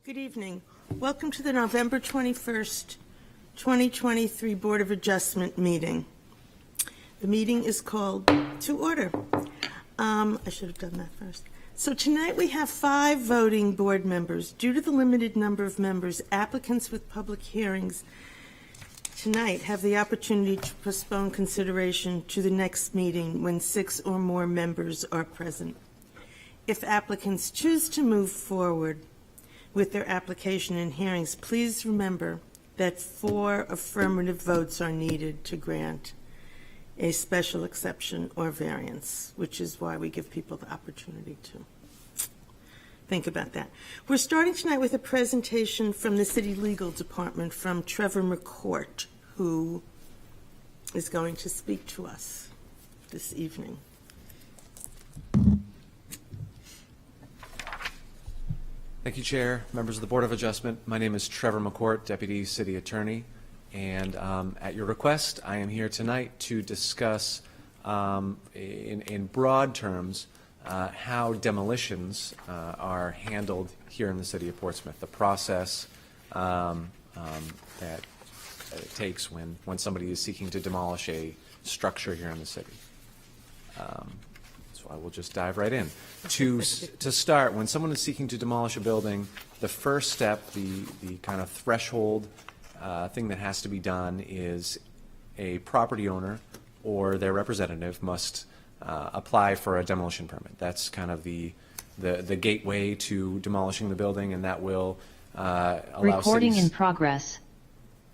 Good evening. Welcome to the November 21st, 2023 Board of Adjustment meeting. The meeting is called to order. I should have done that first. So tonight we have 5 voting board members. Due to the limited number of members, applicants with public hearings tonight have the opportunity to postpone consideration to the next meeting when 6 or more members are present. If applicants choose to move forward with their application and hearings, please remember that 4 affirmative votes are needed to grant a special exception or variance, which is why we give people the opportunity to think about that. We're starting tonight with a presentation from the City Legal Department from Trevor McCourt, who is going to speak to us this evening. Thank you, Chair, members of the Board of Adjustment. My name is Trevor McCourt, Deputy City Attorney, and at your request, I am here tonight to discuss in broad terms how demolitions are handled here in the City of Portsmouth, the process that it takes when somebody is seeking to demolish a structure here in the city. So I will just dive right in. To start, when someone is seeking to demolish a building, the first step, the kind of threshold thing that has to be done is a property owner or their representative must apply for a demolition permit. That's kind of the gateway to demolishing the building, and that will allow recording in progress.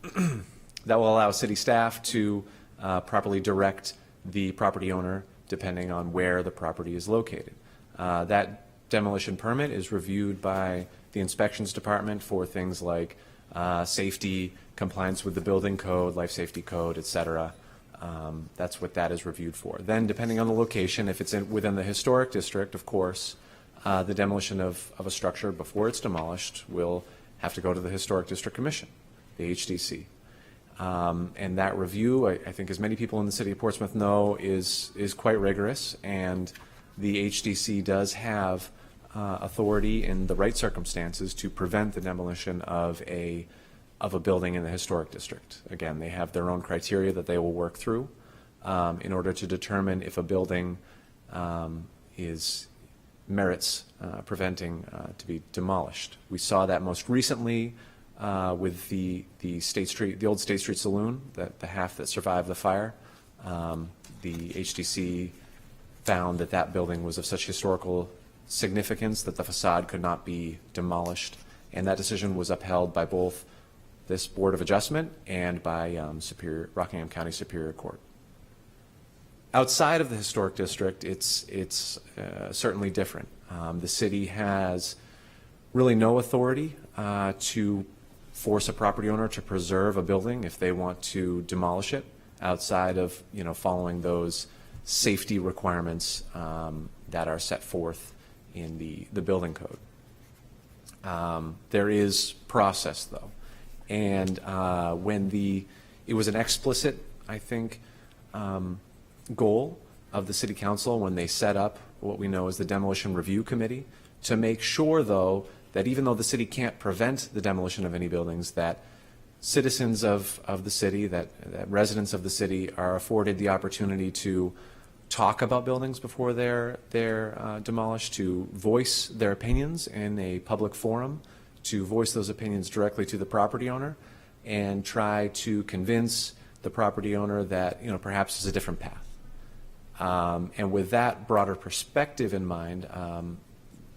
That will allow city staff to properly direct the property owner depending on where the property is located. That demolition permit is reviewed by the inspections department for things like safety, compliance with the building code, life safety code, etc. That's what that is reviewed for. Then, depending on the location, if it's within the historic district, of course, the demolition of a structure before it's demolished will have to go to the Historic District Commission, the HDC. And that review, I think as many people in the City of Portsmouth know, is quite rigorous, and the HDC does have authority in the right circumstances to prevent the demolition of a building in the historic district. Again, they have their own criteria that they will work through in order to determine if a building merits preventing to be demolished. We saw that most recently with the old State Street Saloon, the half that survived the fire. The HDC found that building was of such historical significance that the facade could not be demolished, and that decision was upheld by both this Board of Adjustment and by Rockingham County Superior Court. Outside of the historic district, it's certainly different. The city has really no authority to force a property owner to preserve a building if they want to demolish it outside of following those safety requirements that are set forth in the building code. There is process though, and when it was an explicit, I think, goal of the City Council when they set up what we know as the Demolition Review Committee to make sure though that even though the city can't prevent the demolition of any buildings, that citizens of the city, that residents of the city are afforded the opportunity to talk about buildings before they're demolished, to voice their opinions in a public forum, to voice those opinions directly to the property owner, and try to convince the property owner that perhaps there's a different path. And with that broader perspective in mind,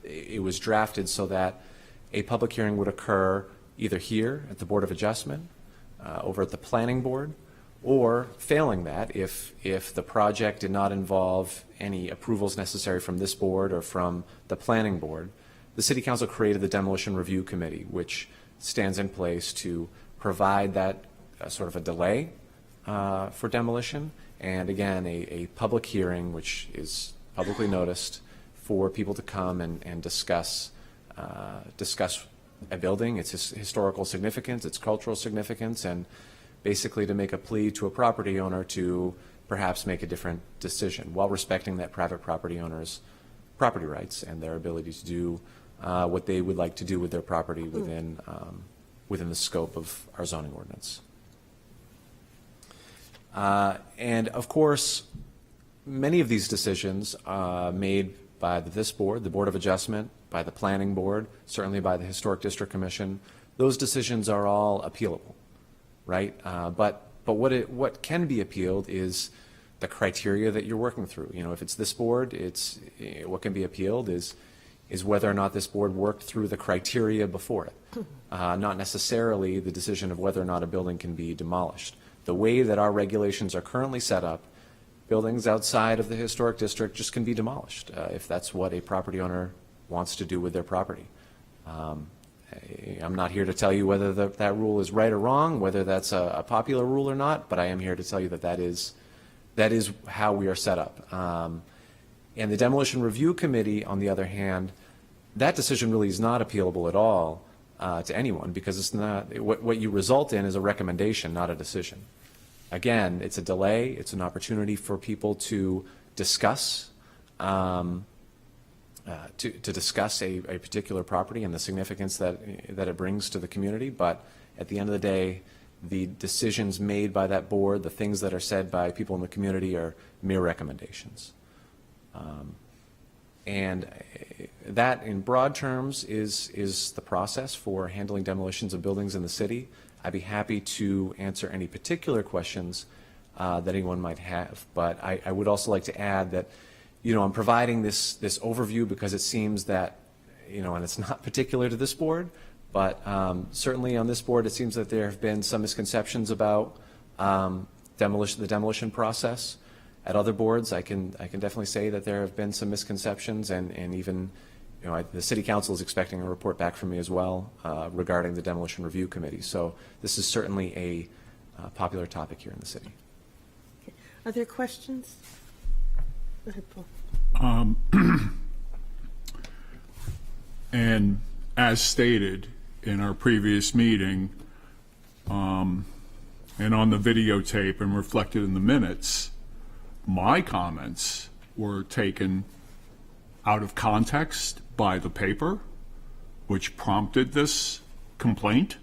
it was drafted so that a public hearing would occur either here at the Board of Adjustment, over at the Planning Board, or failing that, if the project did not involve any approvals necessary from this board or from the Planning Board, the City Council created the Demolition Review Committee, which stands in place to provide that sort of a delay for demolition, and again a public hearing which is publicly noticed for people to come and discuss a building, its historical significance, its cultural significance, and basically to make a plea to a property owner to perhaps make a different decision while respecting that private property owner's property rights and their ability to do what they would like to do with their property within the scope of our zoning ordinance. And of course, many of these decisions made by this board, the Board of Adjustment, by the Planning Board, certainly by the Historic District Commission, those decisions are all appealable, right? But what can be appealed is the criteria that you're working through. You know, if it's this board, what can be appealed is whether or not this board worked through the criteria before it, not necessarily the decision of whether or not a building can be demolished. The way that our regulations are currently set up, buildings outside of the historic district just can be demolished if that's what a property owner wants to do with their property. I'm not here to tell you whether that rule is right or wrong, whether that's a popular rule or not, but I am here to tell you that that is how we are set up. And the Demolition Review Committee, on the other hand, that decision really is not appealable at all to anyone, because it's not, what you result in is a recommendation, not a decision. Again, it's a delay, it's an opportunity for people to discuss to discuss a particular property and the significance that it brings to the community, but at the end of the day, the decisions made by that board, the things that are said by people in the community are mere recommendations. And that, in broad terms, is the process for handling demolitions of buildings in the city. I'd be happy to answer any particular questions that anyone might have, but I would also like to add that, you know, I'm providing this overview because it seems that, you know, and it's not particular to this board, but certainly on this board, it seems that there have been some misconceptions about the demolition process. At other boards, I can definitely say that there have been some misconceptions, and even, you know, the City Council is expecting a report back from me as well regarding the Demolition Review Committee. So this is certainly a popular topic here in the city. Okay. Are there questions? Go ahead, Paul. And as stated in our previous meeting, and on the videotape and reflected in the minutes, my comments were taken out of context by the paper, which prompted this complaint.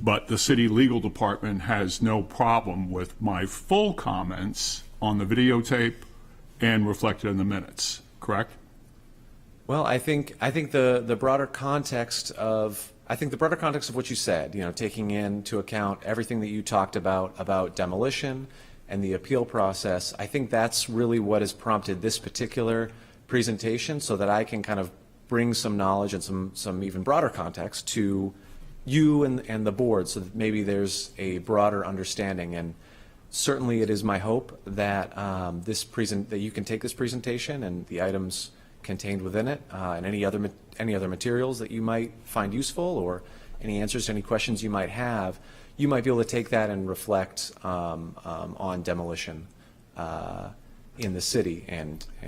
But the city legal department has no problem with my full comments on the videotape and reflected in the minutes, correct? Well, I think the broader context of what you said, you know, taking into account everything that you talked about demolition and the appeal process, I think that's really what has prompted this particular presentation, so that I can kind of bring some knowledge and some even broader context to you and the board, so that maybe there's a broader understanding. And certainly it is my hope that that you can take this presentation and the items contained within it and any other materials that you might find useful, or any answers to any questions you might have, you might be able to take that and reflect on demolition in the city.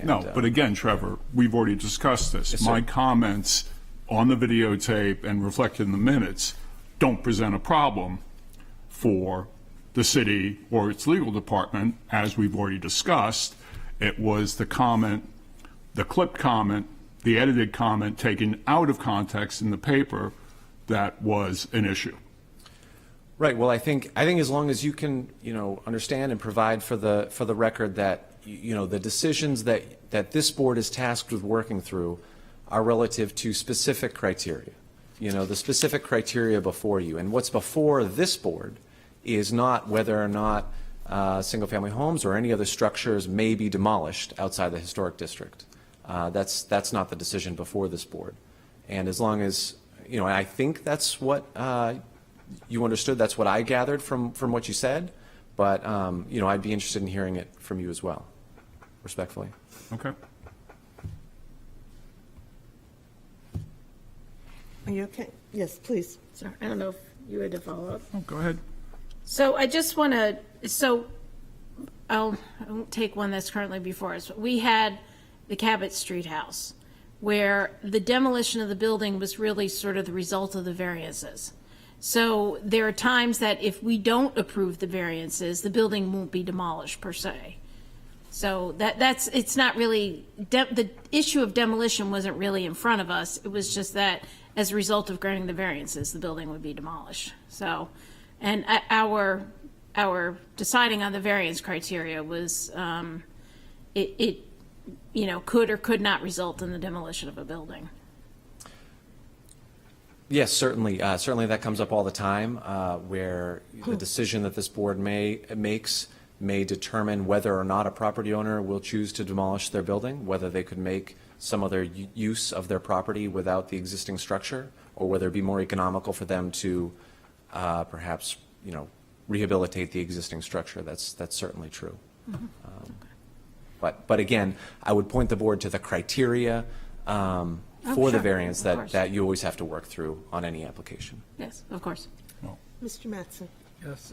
No, but again, Trevor, we've already discussed this. Yes, my sir. comments on the videotape and reflected in the minutes don't present a problem for the city or its legal department, as we've already discussed. It was the comment, the clipped comment, the edited comment taken out of context in the paper that was an issue. Right. Well, I think as long as you can, you know, understand and provide for the record that, you know, the decisions that this board is tasked with working through are relative to specific criteria. You know, the specific criteria before you, and what's before this board is not whether or not single-family homes or any other structures may be demolished outside the historic district. That's not the decision before this board. And as long as, you know, I think that's what you understood, that's what I gathered from what you said, but you know, I'd be interested in hearing it from you as well, respectfully. Okay. Are you okay? Yes, please. Sorry, I don't know if you had to follow up. Oh, go ahead. So I just want to, I won't take one that's currently before us. We had the Cabot Street house, where the demolition of the building was really sort of the result of the variances. So there are times that if we don't approve the variances, the building won't be demolished per se. So it's not really, the issue of demolition wasn't really in front of us. It was just that as a result of granting the variances, the building would be demolished. So, and our deciding on the variance criteria was, it could or could not result in the demolition of a building. Yes, certainly. Certainly that comes up all the time, where the decision that this board makes may determine whether or not a property owner will choose to demolish their building, whether they could make some other use of their property without the existing structure, or whether it'd be more economical for them to perhaps, rehabilitate the existing structure. That's certainly true. But again, I would point the board to the criteria for the sure. variance Of course. that you always have to work through on any application. Yes, of course. Mr. Mattson. Yes,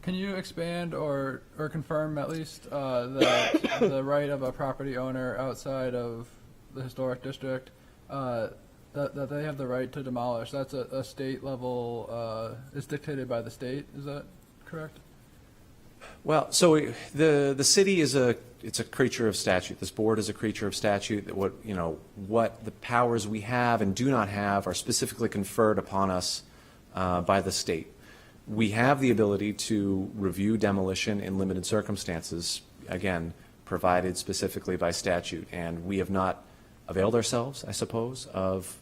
can you expand or confirm at least that the right of a property owner outside of the historic district, that they have the right to demolish? That's a state level, it's dictated by the state, is that correct? Well, so the city it's a creature of statute. This board is a creature of statute. That what the powers we have and do not have are specifically conferred upon us by the state. We have the ability to review demolition in limited circumstances, again, provided specifically by statute, and we have not availed ourselves, I suppose, of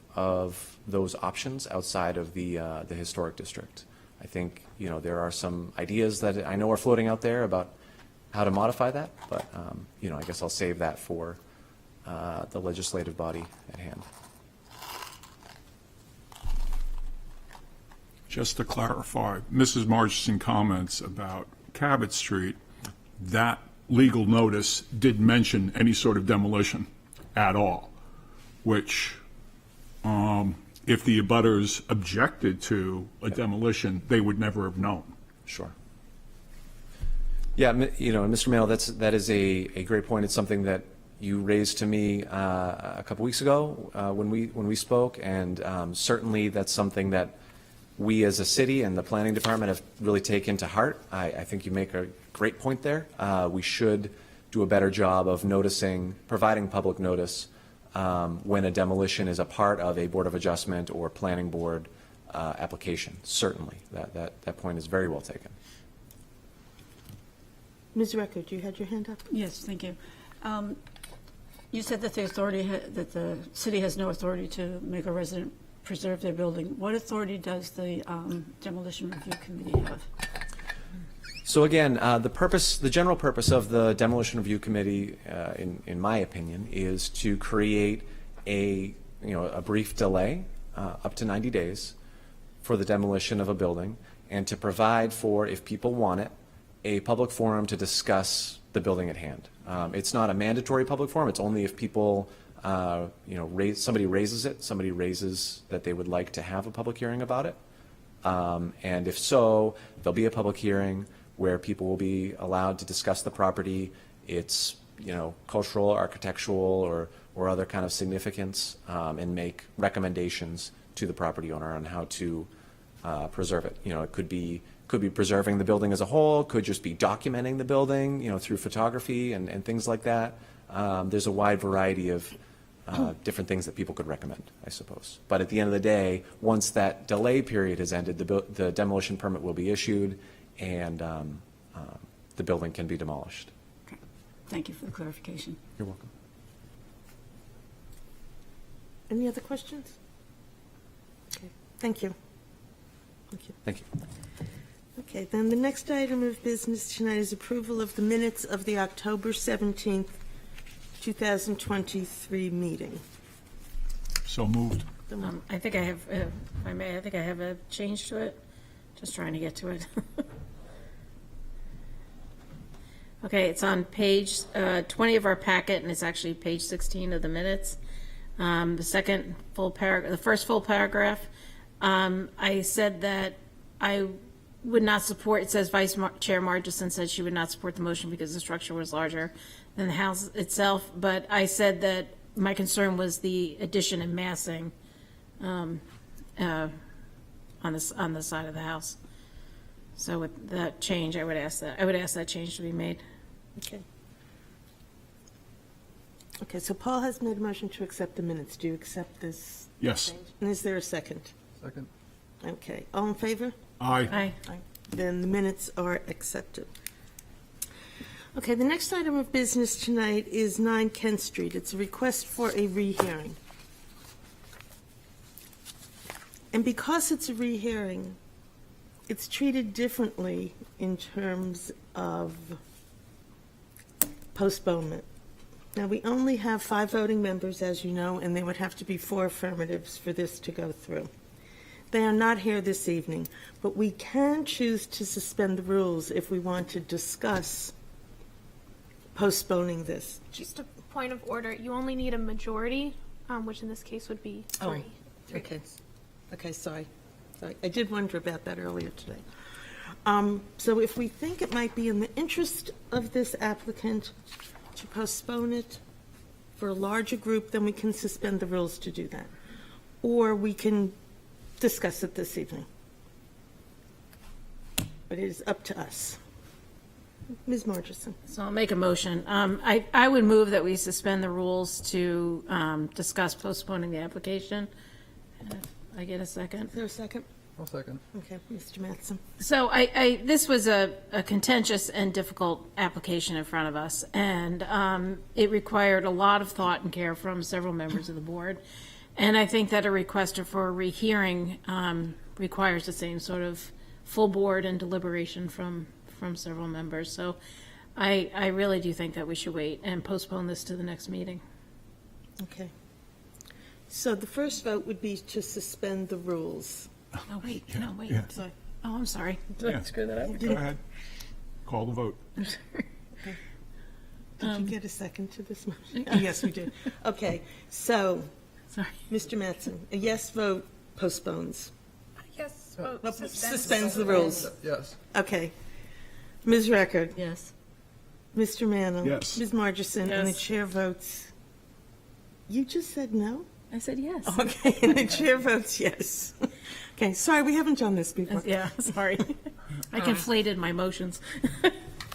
those options outside of the historic district. I think there are some ideas that I know are floating out there about how to modify that, but I guess I'll save that for the legislative body at hand. Just to clarify, Mrs. Marchison comments about Cabot Street, that legal notice didn't mention any sort of demolition at all, which if the abutters objected to a demolition, they would never have known. Sure. Yeah, and Mr. Mayo, that is a great point. It's something that you raised to me a couple weeks ago when we spoke, and certainly that's something that we as a city and the planning department have really taken to heart. I think you make a great point there. We should do a better job of providing public notice when a demolition is a part of a Board of Adjustment or planning board application. Certainly, that point is very well taken. Ms. Record, you had your hand up? Yes, thank you. You said that that the city has no authority to make a resident preserve their building. What authority does the Demolition Review Committee have? So again, the general purpose of the Demolition Review Committee, in my opinion, is to create a brief delay, up to 90 days, for the demolition of a building, and to provide for, if people want it, a public forum to discuss the building at hand. It's not a mandatory public forum. It's only if people, somebody raises that they would like to have a public hearing about it. And if so, there'll be a public hearing where people will be allowed to discuss the property, its cultural, architectural, or other kind of significance, and make recommendations to the property owner on how to preserve it. It could be preserving the building as a whole, could just be documenting the building, through photography and things like that. There's a wide variety of different things that people could recommend, I suppose. But at the end of the day, once that delay period has ended, the demolition permit will be issued, and the building can be demolished. Okay. Thank you for the clarification. You're welcome. Any other questions? Okay, thank you. Thank you. Thank you. Okay, then the next item of business tonight is approval of the minutes of the October 17th, 2023 meeting. So moved. I think I have, if I may, I think I have a change to it. Just trying to get to it. Okay, it's on page 20 of our packet, and it's actually page 16 of the minutes. The second full paragraph, the first full paragraph, I said that I would not support, it says Vice Chair Margison said she would not support the motion because the structure was larger than the house itself, but I said that my concern was the addition and massing on the side of the house. So with that change, I would ask that change to be made. Okay. Okay, so Paul has made a motion to accept the minutes. Do you accept this? Yes. And is there a second? Second. Okay, all in favor? Aye. Aye. Then the minutes are accepted. Okay, the next item of business tonight is 9 Kent Street. It's a request for a rehearing. And because it's a rehearing, it's treated differently in terms of postponement. Now, we only have 5 voting members, as you know, and there would have to be 4 affirmatives for this to go through. They are not here this evening, but we can choose to suspend the rules if we want to discuss postponing this. Just a point of order, you only need a majority, which in this case would be Oh, 3. Okay, okay, sorry. I did wonder about that earlier today. So if we think it might be in the interest of this applicant to postpone it for a larger group, then we can suspend the rules to do that. Or we can discuss it this evening. But it is up to us. Ms. Margerson. So I'll make a motion. I would move that we suspend the rules to discuss postponing the application. I get a second? Is there a second? I'll second. Okay, Mr. Mattson. So this was a contentious and difficult application in front of us, and it required a lot of thought and care from several members of the board. And I think that a request for a rehearing requires the same sort of full board and deliberation from several members. So I really do think that we should wait and postpone this to the next meeting. Okay. So the first vote would be to suspend the rules. Oh, wait, no, wait. yeah. Sorry. Oh, I'm sorry. Yeah. Go ahead. Call the vote. Did you get a second to this motion? Oh, yes, we did. Okay, so, Sorry. Mr. Mattson, a yes vote postpones. Yes, Suspends the rules. Yes. Okay. Ms. Record, Yes. Mr. Mantle. Yes. Ms. Margerson, and the Yes. chair votes. You just said no? I said yes. Okay, and the chair votes yes. Okay, sorry, we haven't done this before. Yeah, sorry. I conflated my motions.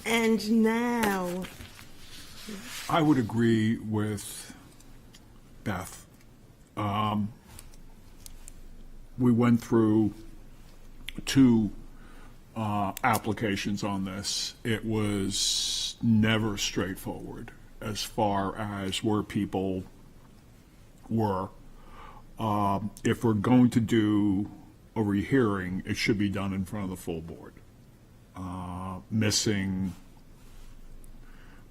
And now, I would agree with Beth. We went through 2 applications on this. It was never straightforward as far as where people were. If we're going to do a rehearing, it should be done in front of the full board. Missing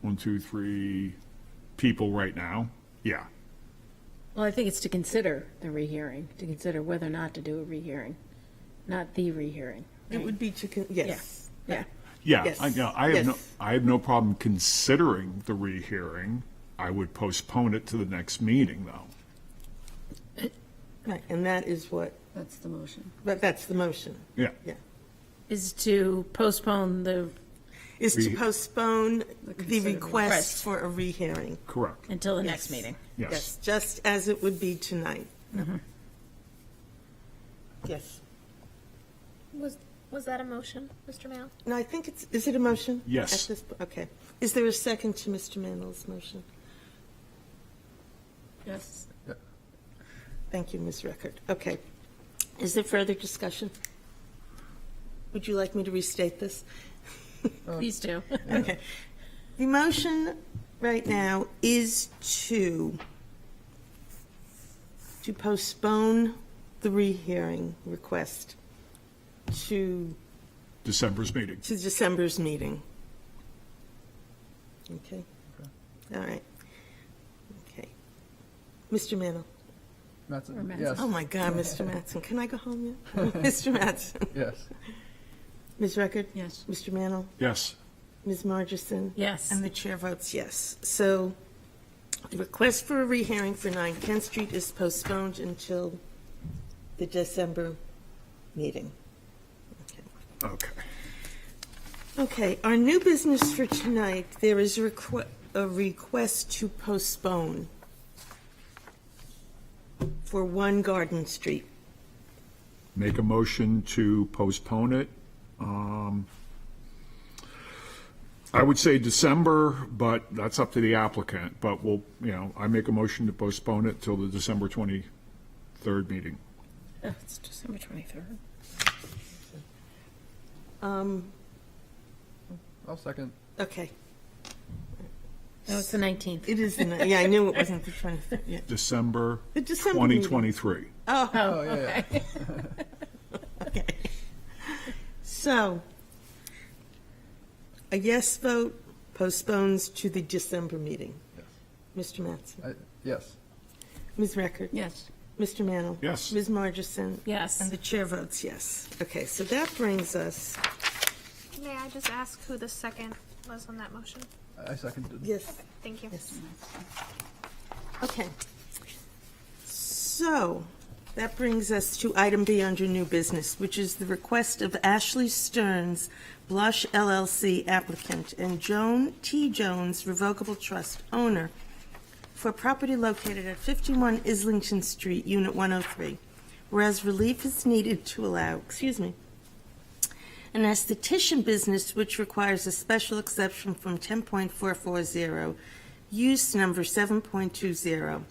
1, 2, 3 people right now, yeah. Well, I think it's to consider the rehearing, to consider whether or not to do a rehearing, not the rehearing. it would be to, yes. Yeah. Yeah, Yes, yes. I have no problem considering the rehearing. I would postpone it to the next meeting, though. Right, and that is what, That's the motion. but that's the motion. Yeah. Yeah. Is to postpone the, Is to Re- postpone the consider- request for a rehearing. Correct. until the Yes. next meeting. Yes. Just as it would be tonight. Yes. Was that a motion, Mr. Mayo? No, I think it's, is it a motion? Yes. At this okay. Is there a second to Mr. Mantle's motion? Yes. Thank you, Ms. Record. Okay. Is there further discussion? Would you like me to restate this? These two. Okay. The motion right now is to postpone the rehearing request to December's meeting. December's meeting. Okay? All right. Okay. Mr. Mantle? Mattson? Mattson. Yes. Oh, my God, Mr. Mattson. Can I go home yet? Mr. Mattson? Yes. Ms. Record? Yes. Mr. Mantle? Yes. Ms. Margerson? Yes. And the chair votes yes. So the request for a rehearing for 9 Kent Street is postponed until the December meeting. Okay. Okay. Okay, our new business for tonight, there is a request to postpone for 1 Garden Street. Make a motion to postpone it I would say December, but that's up to the applicant. But we'll, I make a motion to postpone it till the December 23rd meeting. It's December 23rd. I'll second. Okay. No, it's the 19th. It is, yeah, I knew it wasn't the 23rd, yeah. December The December meeting. 2023. Oh, Oh, yeah, yeah. okay. So, a yes vote postpones to the December meeting. Mr. Mattson. Yes. Ms. Record. Yes. Mr. Mannel. Yes. Ms. Margison. Yes. And the chair votes yes. Okay, so that brings us, May I just ask who the second was on that motion? I seconded. yes, Thank you. yes. Okay. So, that brings us to item B under new business, which is the request of Ashley Stearns, Blush LLC applicant, and Joan T. Jones, revocable trust owner, for property located at 51 Islington Street, Unit 103, whereas relief is needed to allow, an esthetician business which requires a special exception from 10.440, use number 7.20,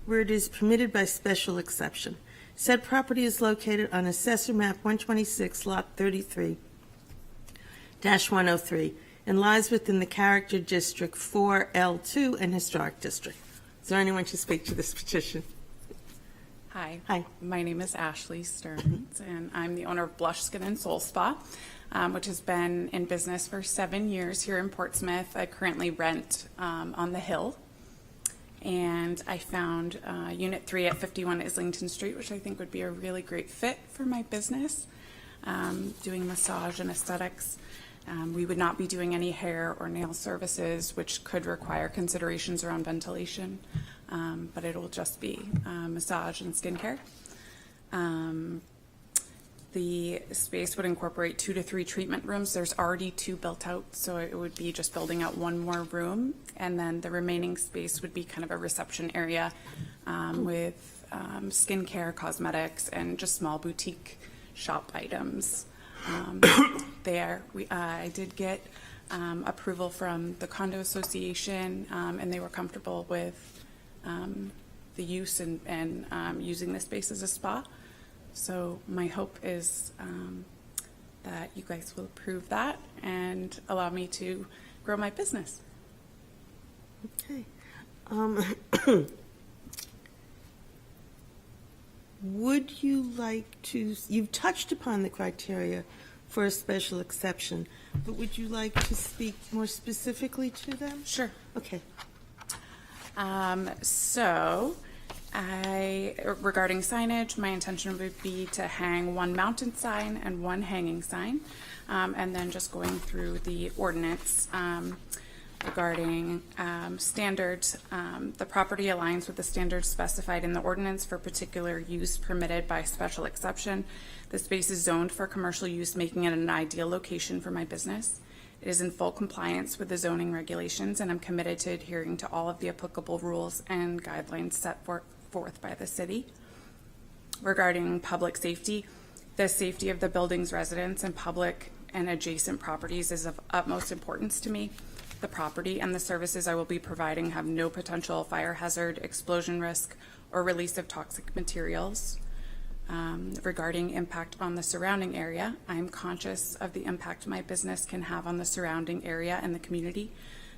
where it is permitted by special exception. Said property is located on Assessor Map 126, Lot 33-103, and lies within the Character District 4L2 and Historic District. Is there anyone to speak to this petition? Hi. Hi. My name is Ashley Stearns, and I'm the owner of Blush Skin and Soul Spa, which has been in business for 7 years here in Portsmouth. I currently rent on the Hill, and I found Unit 3 at 51 Islington Street, which I think would be a really great fit for my business, doing massage and aesthetics. We would not be doing any hair or nail services, which could require considerations around ventilation, but it will just be massage and skincare. The space would incorporate 2 to 3 treatment rooms. There's already 2 built out, so it would be just building out 1 more room, and then the remaining space would be kind of a reception area with skincare, cosmetics, and just small boutique shop items. I did get approval from the condo association, and they were comfortable with the use and using the space as a spa. So my hope is that you guys will approve that and allow me to grow my business. Okay. Would you like to, you've touched upon the criteria for a special exception, but would you like to speak more specifically to them? Sure. Okay. Regarding signage, my intention would be to hang 1 mounted sign and 1 hanging sign, and then just going through the ordinance regarding standards. The property aligns with the standards specified in the ordinance for particular use permitted by special exception. The space is zoned for commercial use, making it an ideal location for my business. It is in full compliance with the zoning regulations, and I'm committed to adhering to all of the applicable rules and guidelines set forth by the city. Regarding public safety, the safety of the building's residents and public and adjacent properties is of utmost importance to me. The property and the services I will be providing have no potential fire hazard, explosion risk, or release of toxic materials. Regarding impact on the surrounding area, I'm conscious of the impact my business can have on the surrounding area and the community.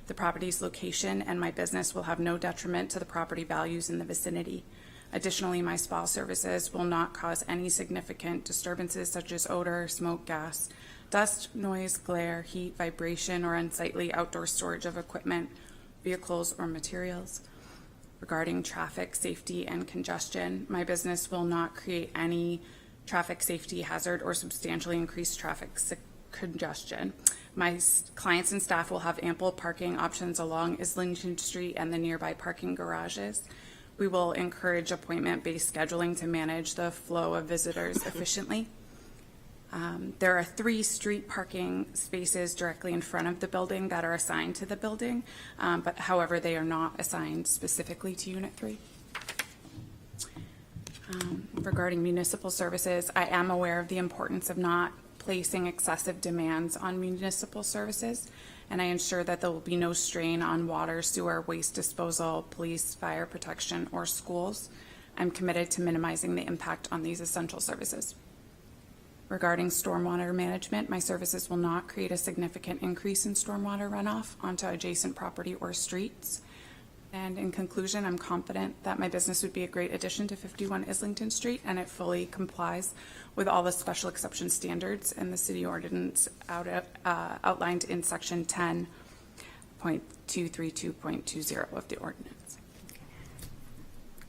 The property's location and my business will have no detriment to the property values in the vicinity. Additionally, my spa services will not cause any significant disturbances such as odor, smoke, gas, dust, noise, glare, heat, vibration, or unsightly outdoor storage of equipment, vehicles, or materials. Regarding traffic safety and congestion, my business will not create any traffic safety hazard or substantially increase traffic congestion. My clients and staff will have ample parking options along Islington Street and the nearby parking garages. We will encourage appointment-based scheduling to manage the flow of visitors efficiently. There are 3 street parking spaces directly in front of the building that are assigned to the building, but however, they are not assigned specifically to Unit 3. Regarding municipal services, I am aware of the importance of not placing excessive demands on municipal services, and I ensure that there will be no strain on water, sewer, waste disposal, police, fire protection, or schools. I'm committed to minimizing the impact on these essential services. Regarding stormwater management, my services will not create a significant increase in stormwater runoff onto adjacent property or streets. And in conclusion, I'm confident that my business would be a great addition to 51 Islington Street, and it fully complies with all the special exception standards in the city ordinance outlined in section 10.232.20 of the ordinance.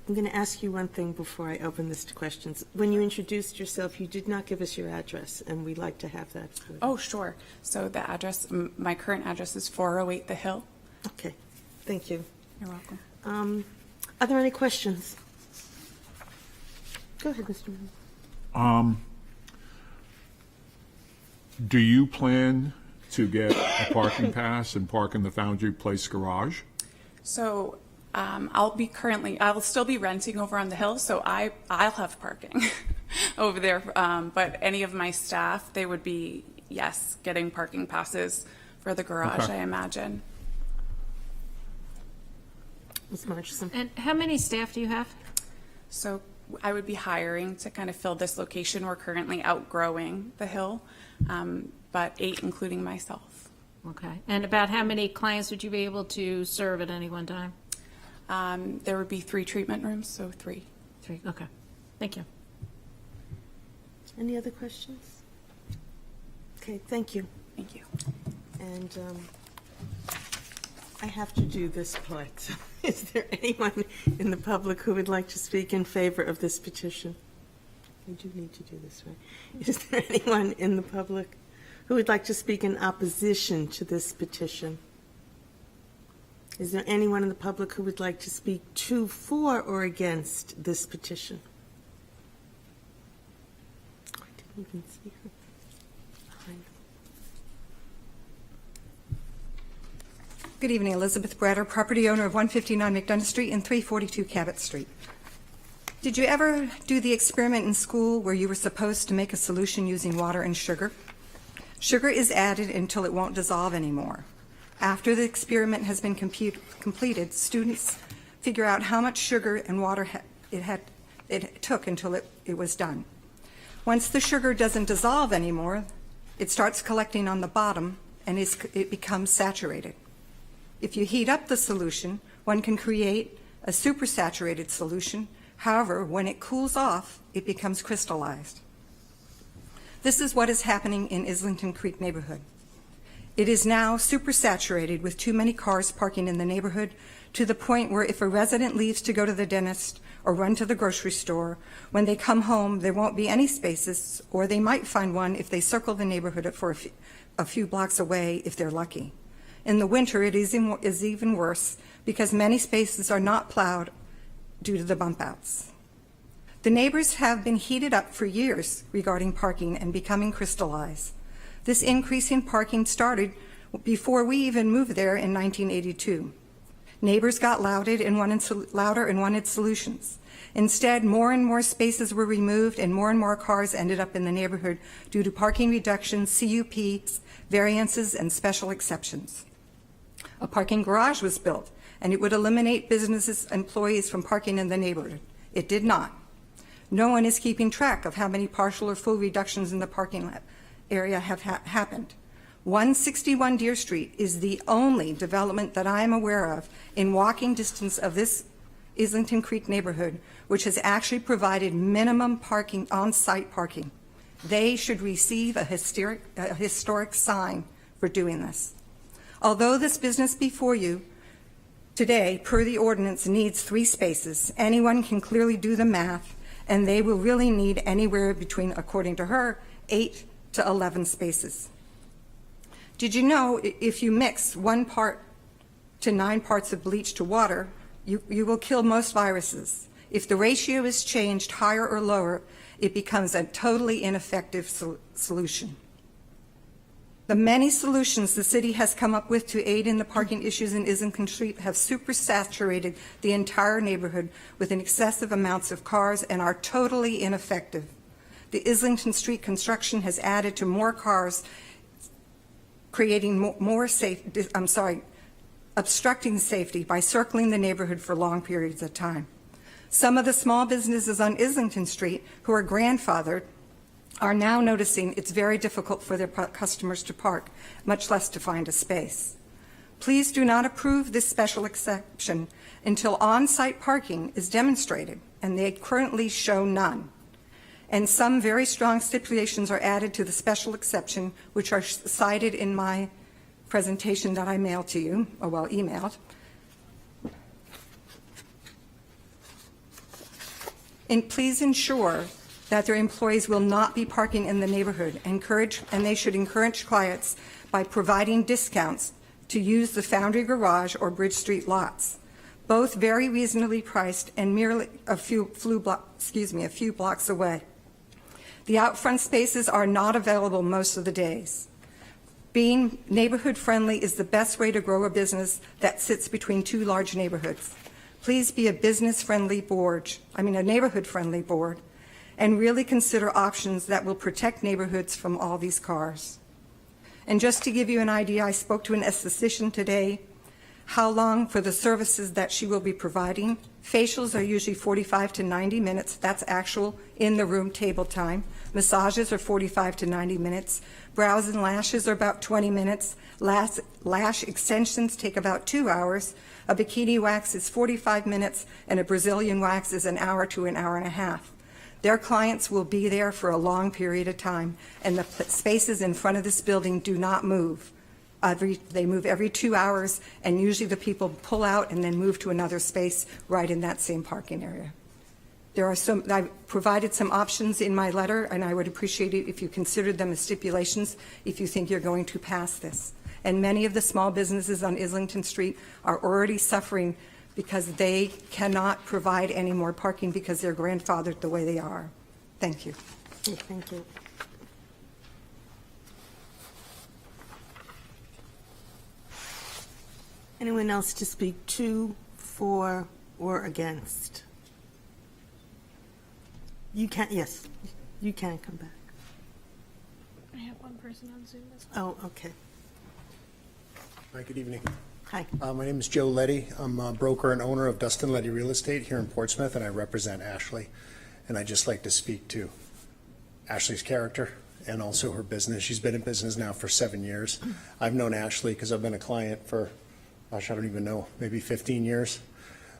I'm going to ask you one thing before I open this to questions. When you introduced yourself, you did not give us your address, and we'd like to have that. Oh, sure. So the address, my current address is 408 The Hill. Okay, thank you. You're welcome. Are there any questions? Go ahead, Mr. Mann. Do you plan to get a parking pass and park in the Foundry Place garage? So I'll still be renting over on the hill, so I'll have parking over there. But any of my staff, they would be, yes, getting parking passes for the garage, Okay. I imagine. Ms. Marchison? And how many staff do you have? So I would be hiring to kind of fill this location. We're currently outgrowing the hill, but 8 including myself. Okay. And about how many clients would you be able to serve at any one time? There would be 3 treatment rooms, so 3. 3. Okay. Thank you. Any other questions? Okay, thank you. Thank you. And I have to do this part. Is there anyone in the public who would like to speak in favor of this petition? We do need to do this, right? Is there anyone in the public who would like to speak in opposition to this petition? Is there anyone in the public who would like to speak to, for, or against this petition? I didn't even see her. Behind. Good evening, Elizabeth Bratter, property owner of 159 McDonough Street and 342 Cabot Street. Did you ever do the experiment in school where you were supposed to make a solution using water and sugar? Sugar is added until it won't dissolve anymore. After the experiment has been completed, students figure out how much sugar and water it took until it was done. Once the sugar doesn't dissolve anymore, it starts collecting on the bottom and it becomes saturated. If you heat up the solution, one can create a supersaturated solution. However, when it cools off, it becomes crystallized. This is what is happening in Islington Creek neighborhood. It is now supersaturated with too many cars parking in the neighborhood, to the point where if a resident leaves to go to the dentist or run to the grocery store, when they come home, there won't be any spaces, or they might find one if they circle the neighborhood for a few blocks away if they're lucky. In the winter, it is even worse because many spaces are not plowed due to the bump outs. The neighbors have been heated up for years regarding parking and becoming crystallized. This increase in parking started before we even moved there in 1982. Neighbors got louder and wanted solutions. Instead, more and more spaces were removed and more cars ended up in the neighborhood due to parking reductions, CUPs, variances, and special exceptions. A parking garage was built, and it would eliminate businesses' employees from parking in the neighborhood. It did not. No one is keeping track of how many partial or full reductions in the parking area have happened. 161 Deer Street is the only development that I am aware of in walking distance of this Islington Creek neighborhood which has actually provided minimum parking, on-site parking. They should receive a historic sign for doing this. Although this business before you today, per the ordinance, needs 3 spaces, anyone can clearly do the math, and they will really need anywhere between, according to her, 8 to 11 spaces. Did you know if you mix 1 part to 9 parts of bleach to water, you will kill most viruses? If the ratio is changed higher or lower, it becomes a totally ineffective solution. The many solutions the city has come up with to aid in the parking issues in Islington Street have supersaturated the entire neighborhood with excessive amounts of cars and are totally ineffective. The Islington Street construction has added to more cars creating obstructing safety by circling the neighborhood for long periods of time. Some of the small businesses on Islington Street who are grandfathered are now noticing it's very difficult for their customers to park, much less to find a space. Please do not approve this special exception until on-site parking is demonstrated, and they currently show none. And some very strong stipulations are added to the special exception, which are cited in my presentation that I mailed to you, or well, emailed. And please ensure that their employees will not be parking in the neighborhood. And they should encourage clients by providing discounts to use the Foundry Garage or Bridge Street lots, both very reasonably priced and merely a few blocks away. The out front spaces are not available most of the days. Being neighborhood friendly is the best way to grow a business that sits between two large neighborhoods. Please be a neighborhood-friendly board, and really consider options that will protect neighborhoods from all these cars. And just to give you an idea, I spoke to an esthetician today. How long for the services that she will be providing? Facials are usually 45 to 90 minutes. That's actual in-the-room table time. Massages are 45 to 90 minutes. Brows and lashes are about 20 minutes. Lash extensions take about 2 hours. A bikini wax is 45 minutes, and a Brazilian wax is an hour to an hour and a half. Their clients will be there for a long period of time, and the spaces in front of this building do not move. They move every 2 hours, and usually the people pull out and then move to another space right in that same parking area. I provided some options in my letter, and I would appreciate it if you considered them as stipulations if you think you're going to pass this. And many of the small businesses on Islington Street are already suffering because they cannot provide any more parking because they're grandfathered the way they are. Thank you. Thank you. Anyone else to speak to, for, or against? You can, yes, you can come back. I have one person on Zoom as well. Oh, okay. Hi, good evening. Hi. My name is Joe Letty. I'm a broker and owner of Dustin Letty Real Estate here in Portsmouth, and I represent Ashley. And I'd just like to speak to Ashley's character and also her business. She's been in business now for 7 years. I've known Ashley because I've been a client for, gosh, I don't even know, maybe 15 years.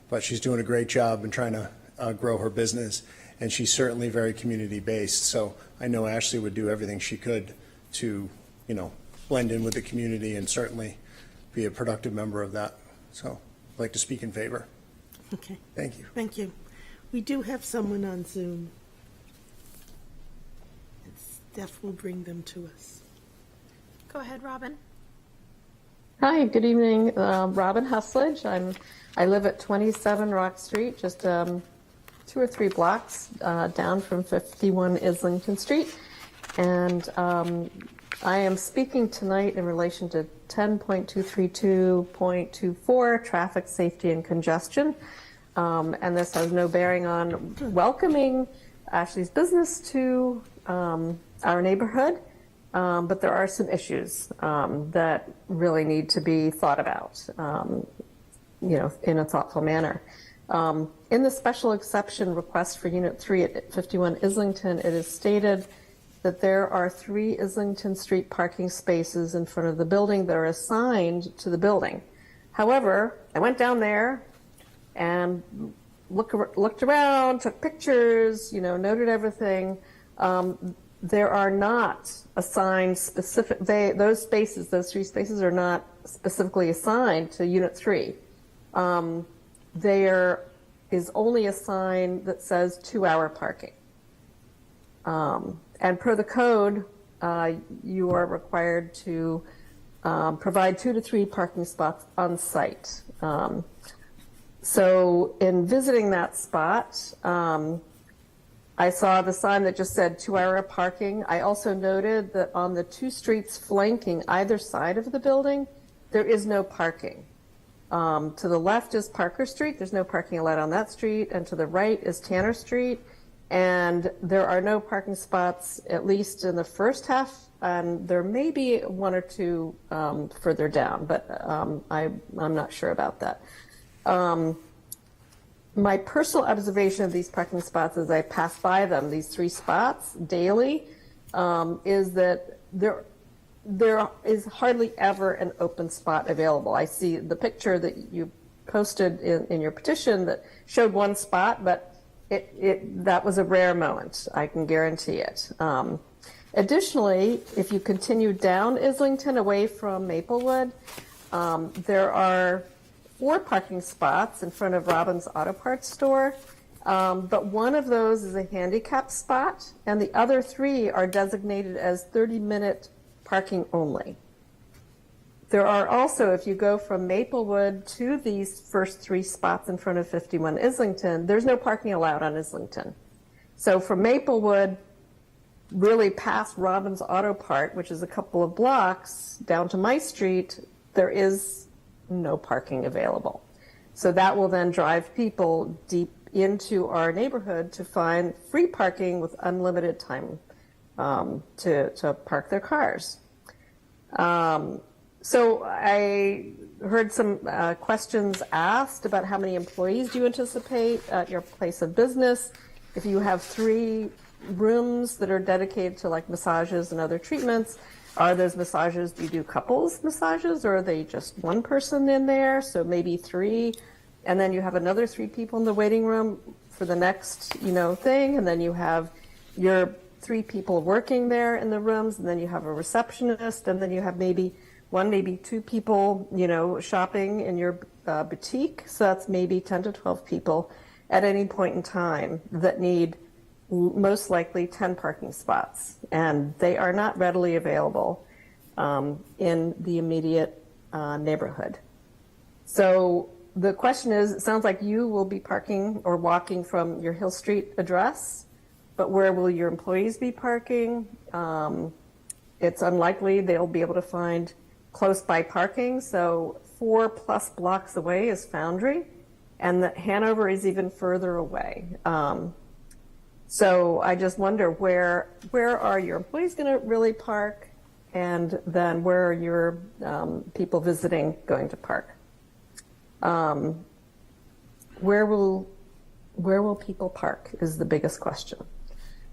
But she's doing a great job in trying to grow her business, and she's certainly very community-based. So I know Ashley would do everything she could to, blend in with the community and certainly be a productive member of that. So I'd like to speak in favor. Okay. Thank you. Thank you. We do have someone on Zoom. Steph will bring them to us. Go ahead, Robin. Hi, good evening. Robin Husledge. I live at 27 Rock Street, just 2 or 3 blocks down from 51 Islington Street. And I am speaking tonight in relation to 10.232.24, traffic safety and congestion. And this has no bearing on welcoming Ashley's business to our neighborhood. But there are some issues that really need to be thought about, in a thoughtful manner. In the special exception request for Unit 3 at 51 Islington, it is stated that there are 3 Islington Street parking spaces in front of the building that are assigned to the building. However, I went down there and looked around, took pictures, noted everything. There are not assigned specific, those 3 spaces are not specifically assigned to Unit 3. There is only a sign that says 2-hour parking. And per the code, you are required to provide 2 to 3 parking spots on site. So in visiting that spot, I saw the sign that just said 2-hour parking. I also noted that on the 2 streets flanking either side of the building, there is no parking. To the left is Parker Street. There's no parking allowed on that street. And to the right is Tanner Street. And there are no parking spots, at least in the first half, and there may be one or two further down, but I'm not sure about that. My personal observation of these parking spots as I pass by them, these 3 spots daily, is that there is hardly ever an open spot available. I see the picture that you posted in your petition that showed 1 spot, but that was a rare moment, I can guarantee it. Additionally, if you continue down Islington away from Maplewood, there are 4 parking spots in front of Robbins Auto Parts store, but one of those is a handicap spot, and the other 3 are designated as 30-minute parking only. There are also, if you go from Maplewood to these first 3 spots in front of 51 Islington, there's no parking allowed on Islington. So from Maplewood, really past Robbins Auto Part, which is a couple of blocks, down to my street, there is no parking available. So that will then drive people deep into our neighborhood to find free parking with unlimited time to park their cars. So I heard some questions asked about how many employees do you anticipate at your place of business. If you have 3 rooms that are dedicated to like massages and other treatments, are those massages, do you do couples massages, or are they just one person in there? So maybe 3, and then you have another 3 people in the waiting room for the next, thing, and then you have your 3 people working there in the rooms, and then you have a receptionist, and then you have maybe 2 people, shopping in your boutique. So that's maybe 10 to 12 people at any point in time that need most likely 10 parking spots. And they are not readily available in the immediate neighborhood. So the question is, it sounds like you will be parking or walking from your Hill Street address, but where will your employees be parking? It's unlikely they'll be able to find close by parking, so 4+ blocks away is Foundry, and that Hanover is even further away. So I just wonder where are your employees going to really park, and then where are your people visiting going to park? Where will people park is the biggest question.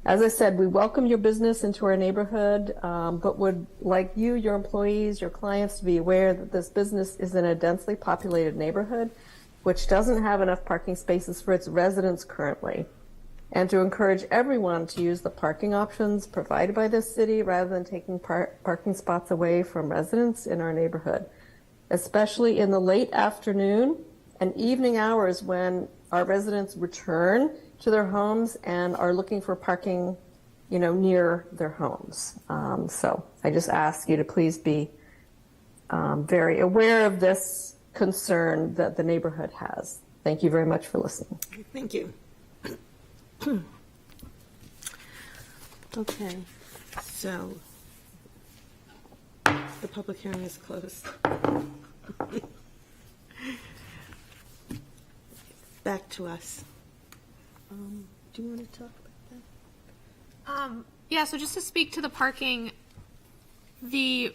As I said, we welcome your business into our neighborhood, but would like you, your employees, your clients to be aware that this business is in a densely populated neighborhood, which doesn't have enough parking spaces for its residents currently, and to encourage everyone to use the parking options provided by this city rather than taking parking spots away from residents in our neighborhood, especially in the late afternoon and evening hours when our residents return to their homes and are looking for parking, near their homes. So I just ask you to please be very aware of this concern that the neighborhood has. Thank you very much for listening. Thank you. Okay, so the public hearing is closed. Back to us. Do you want to talk about that? Yeah, so just to speak to the parking, the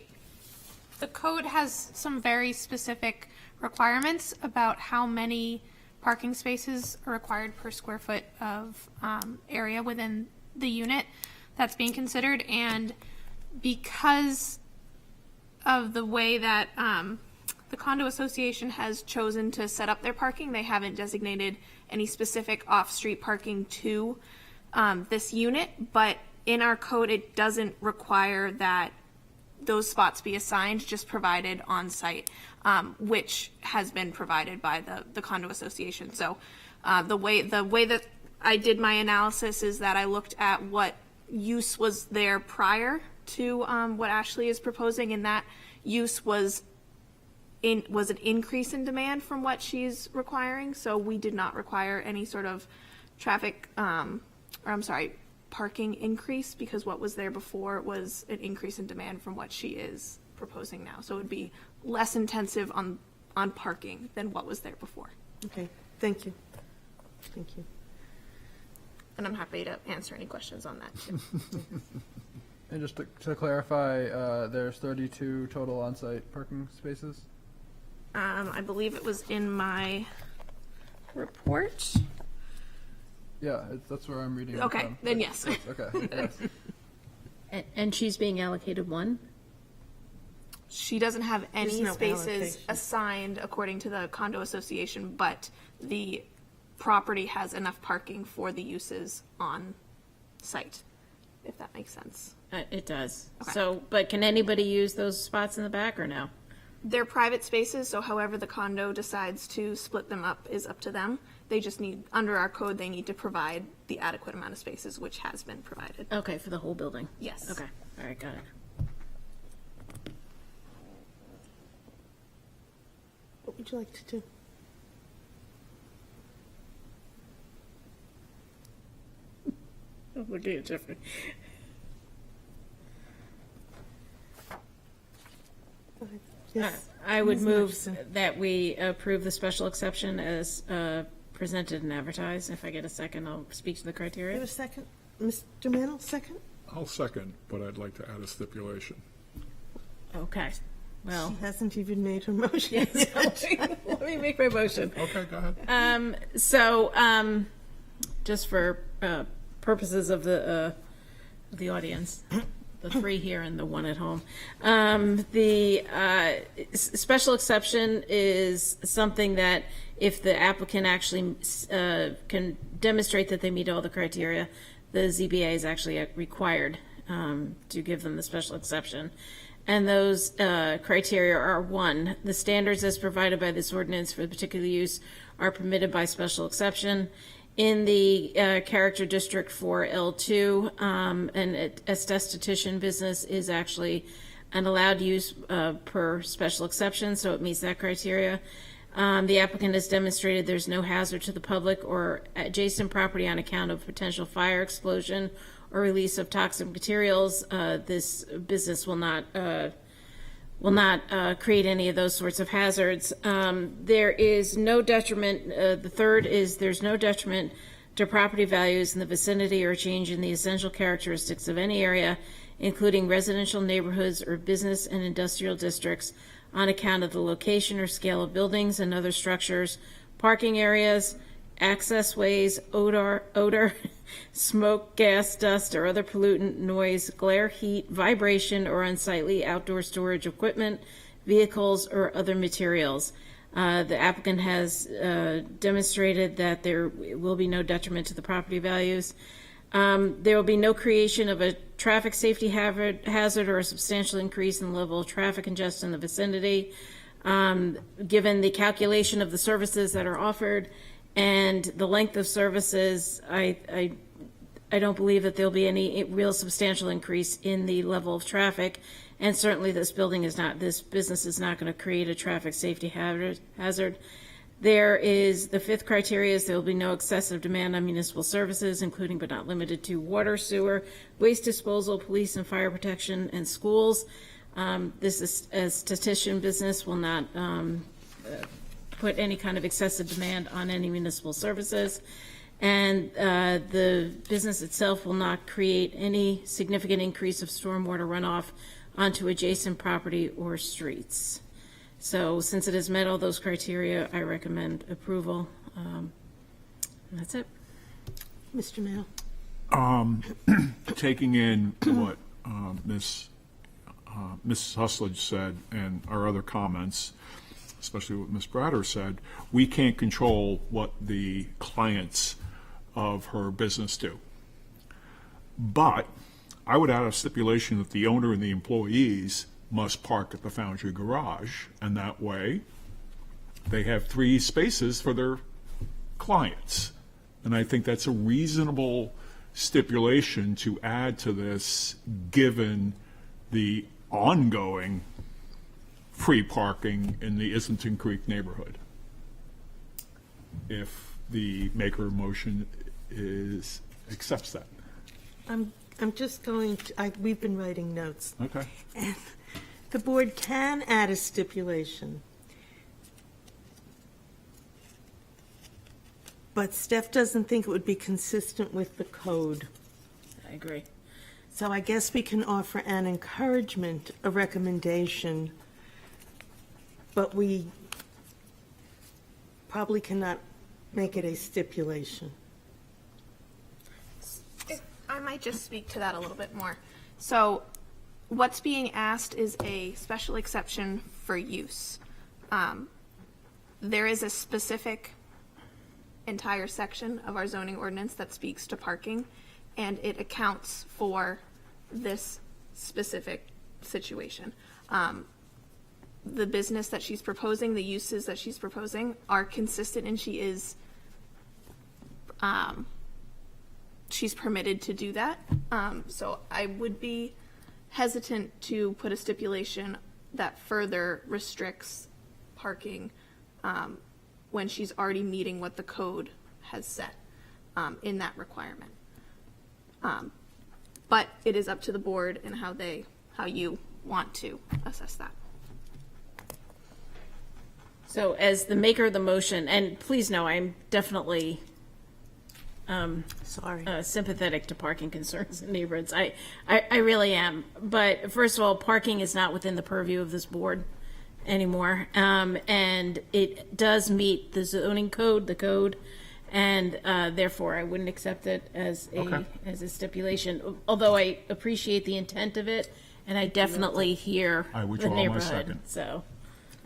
code has some very specific requirements about how many parking spaces are required per square foot of area within the unit that's being considered. And because of the way that the condo association has chosen to set up their parking, they haven't designated any specific off-street parking to this unit, but in our code it doesn't require that those spots be assigned, just provided on site, which has been provided by the condo association. So the way that I did my analysis is that I looked at what use was there prior to what Ashley is proposing, and that use was an increase in demand from what she's requiring. So we did not require any sort of parking increase, because what was there before was an increase in demand from what she is proposing now. So it would be less intensive on parking than what was there before. Okay, thank you. Thank you. and I'm happy to answer any questions on that too. And just to clarify, there's 32 total on-site parking spaces? I believe it was in my report. Yeah, that's where I'm reading it Okay, from. then yes. Okay, yes. And she's being allocated one? She doesn't have any There's no spaces allocation. assigned according to the condo association, but the property has enough parking for the uses on site, if that makes sense. It does. Okay. So, but can anybody use those spots in the back or no? They're private spaces, so however the condo decides to split them up is up to them. They just need, under our code, they need to provide the adequate amount of spaces, which has been provided. Okay, for the whole building? Yes. Okay, all right, got it. What would you like to do? We'll do it different. Yes. I would Ms. move Murchison. that we approve the special exception as presented and advertised. If I get a second, I'll speak to the You have criteria. a second? Mr. Mantle, second? I'll second, but I'd like to add a stipulation. Okay, well. She hasn't even made her motion yet. Let me make my motion. Okay, go ahead. So, just for purposes of the audience, the three here and the one at home, the special exception is something that if the applicant actually can demonstrate that they meet all the criteria, the ZBA is actually required to give them the special exception. And those criteria are: one, the standards as provided by this ordinance for the particular use are permitted by special exception. In the character district for L2, an esthetician business is actually an allowed use per special exception, so it meets that criteria. The applicant has demonstrated there's no hazard to the public or adjacent property on account of potential fire, explosion, or release of toxic materials. This business will not create any of those sorts of hazards. There is no detriment. The third is there's no detriment to property values in the vicinity or change in the essential characteristics of any area, including residential neighborhoods or business and industrial districts, on account of the location or scale of buildings and other structures, parking areas, access ways, odor, smoke, gas, dust, or other pollutant, noise, glare, heat, vibration, or unsightly outdoor storage equipment, vehicles, or other materials. The applicant has demonstrated that there will be no detriment to the property values. There will be no creation of a traffic safety hazard or a substantial increase in the level of traffic congestion in the vicinity. Given the calculation of the services that are offered and the length of services, I don't believe that there'll be any real substantial increase in the level of traffic. And certainly this business is not going to create a traffic safety hazard. There is, the fifth criteria is there will be no excessive demand on municipal services, including but not limited to water, sewer, waste disposal, police and fire protection, and schools. This is, esthetician business will not put any kind of excessive demand on any municipal services. And the business itself will not create any significant increase of stormwater runoff onto adjacent property or streets. So since it has met all those criteria, I recommend approval. And that's it. Mr. Mantle? Taking in what Ms. Husledge said and our other comments, especially what Ms. Bratter said, we can't control what the clients of her business do. But I would add a stipulation that the owner and the employees must park at the Foundry Garage, and that way they have 3 spaces for their clients. And I think that's a reasonable stipulation to add to this, given the ongoing free parking in the Islington Creek neighborhood. If the maker of motion accepts that. I'm just going to, we've been writing notes. Okay. And the board can add a stipulation but Steph doesn't think it would be consistent with the code. I agree. So I guess we can offer an encouragement, a recommendation, but we probably cannot make it a stipulation. I might just speak to that a little bit more. So what's being asked is a special exception for use. There is a specific entire section of our zoning ordinance that speaks to parking, and it accounts for this specific situation. The business that she's proposing, the uses that she's proposing are consistent, and she's permitted to do that. So I would be hesitant to put a stipulation that further restricts parking when she's already meeting what the code has set in that requirement. But it is up to the board and how you want to assess that. So as the maker of the motion, and please know, I'm definitely Sorry. sympathetic to parking concerns in neighborhoods. I really am. But first of all, parking is not within the purview of this board anymore. And it does meet the zoning code, the code, and therefore I wouldn't accept it as a stipulation. Although I appreciate the intent of it, and I definitely hear I the withdraw my neighborhood. second. So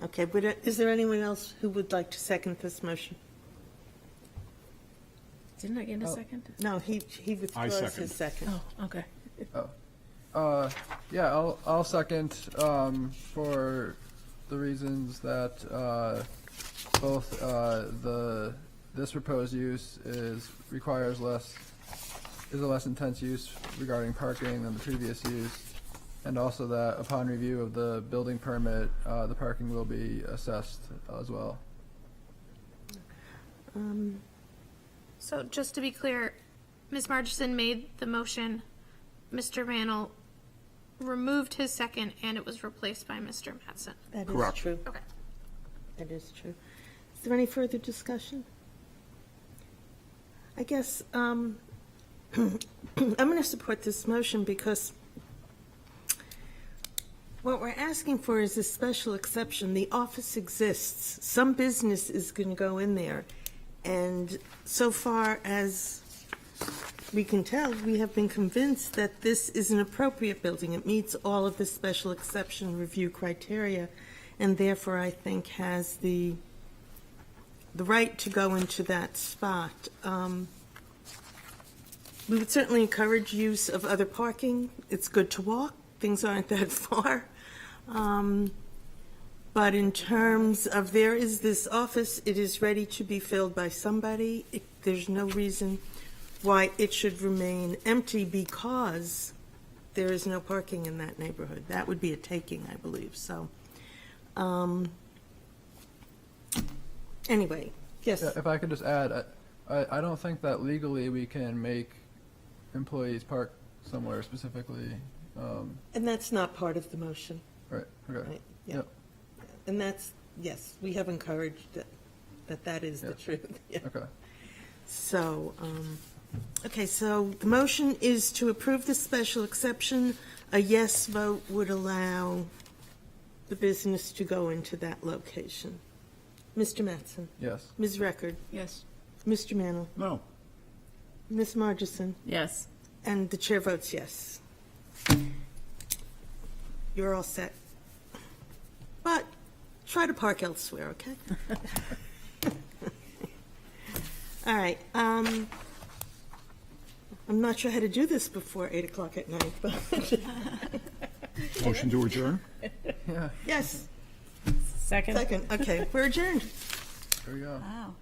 Okay, but is there anyone else who would like to second this motion? didn't I get a second? No, he withdraws second. his second. Oh, okay. Yeah, I'll second for the reasons that both this proposed use requires a less intense use regarding parking than the previous use, and also that upon review of the building permit, the parking will be assessed as well. So just to be clear, Ms. Margison made the motion, Mr. Rannell removed his second, and it was replaced by Mr. Mattson. That is Correct. true. Okay. That is true. Is there any further discussion? I guess I'm going to support this motion because what we're asking for is a special exception. The office exists. Some business is going to go in there. And so far as we can tell, we have been convinced that this is an appropriate building. It meets all of the special exception review criteria, and therefore I think has the right to go into that spot. We would certainly encourage use of other parking. It's good to walk. Things aren't that far. But in terms of there is this office, it is ready to be filled by somebody. There's no reason why it should remain empty because there is no parking in that neighborhood. That would be a taking, I believe. So, anyway, yes. Yeah, if I could just add, I don't think that legally we can make employees park somewhere specifically. And that's not part of the motion, Right. Okay. right? Yeah. Yep. And that's, yes, we have encouraged that is the Yep. truth. Yeah. Okay. So, okay, so the motion is to approve the special exception. A yes vote would allow the business to go into that location. Mr. Mattson, Yes. Ms. Record, Yes. Mr. Mantle, No. Ms. Margison, Yes. and the chair votes yes. You're all set. But try to park elsewhere, okay? All right. I'm not sure how to do this before 8 o'clock at night, but Motion to adjourn? yes, Second. second. Okay, we're adjourned. There we go. Wow.